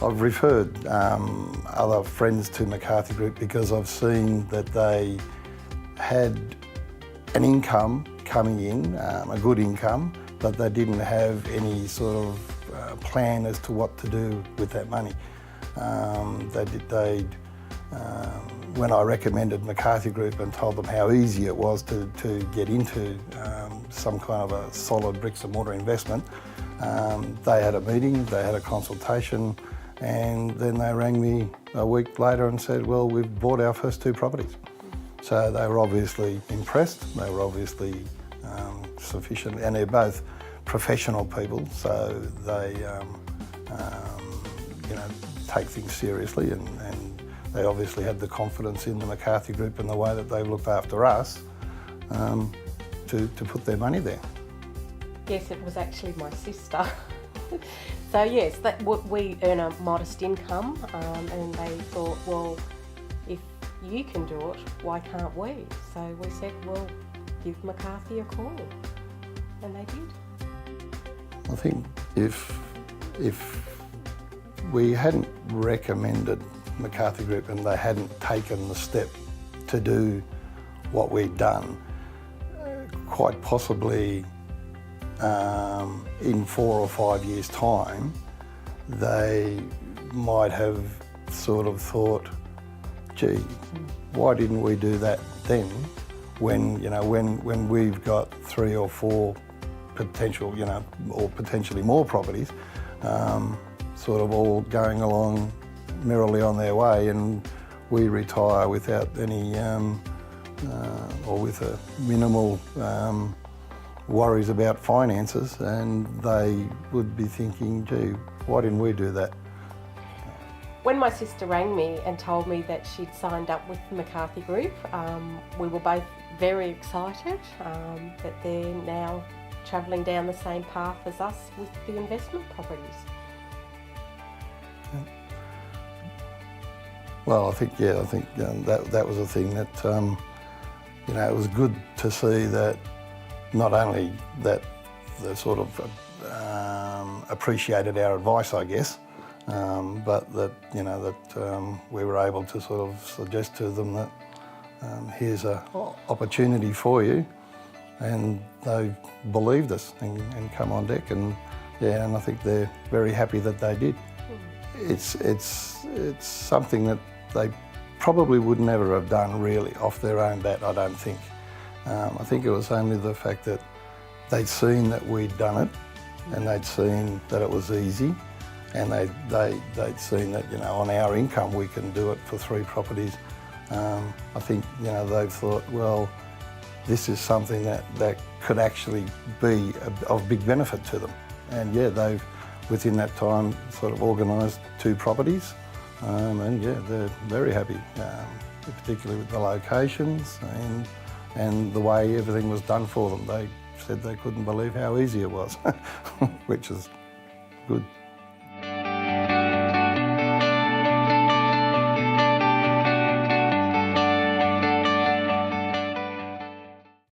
I've referred other friends to McCarthy Group because I've seen that they had an income coming in, a good income, but they didn't have any sort of plan as to what to do with that money. When I recommended McCarthy Group and told them how easy it was to get into some kind of a solid bricks and mortar investment, they had a meeting, they had a consultation, and then they rang me a week later and said, well, we've bought our first 2 properties. So they were obviously impressed, they were obviously sufficient, and they're both professional people, so they take things seriously, and they obviously had the confidence in the McCarthy Group and the way that they've looked after us to put their money there. Yes, it was actually my sister. So yes, we earn a modest income, and they thought, well, if you can do it, why can't we? So we said, well, give McCarthy a call, and they did. I think if we hadn't recommended McCarthy Group and they hadn't taken the step to do what we'd done, quite possibly in 4 or 5 years' time, they might have sort of thought, gee, why didn't we do that then? When we've got 3 or 4 potential, or potentially more properties, sort of all going along merrily on their way, and we retire without any, or with a minimal worries about finances, and they would be thinking, gee, why didn't we do that? When my sister rang me and told me that she'd signed up with the McCarthy Group, we were both very excited that they're now travelling down the same path as us with the investment properties. Well, I think that was a thing that, it was good to see that not only that they sort of appreciated our advice, I guess, but that, we were able to sort of suggest to them that here's an opportunity for you, and they believed us and come on deck, and I think they're very happy that they did. It's something that they probably would never have done really off their own bat, I don't think. I think it was only the fact that they'd seen that we'd done it, and they'd seen that it was easy, and they'd seen that, on our income we can do it for 3 properties. I think, they've thought, well, this is something that could actually be of big benefit to them. And they've, within that time, sort of organised 2 properties, and they're very happy, particularly with the locations and the way everything was done for them. They said they couldn't believe how easy it was, which is good.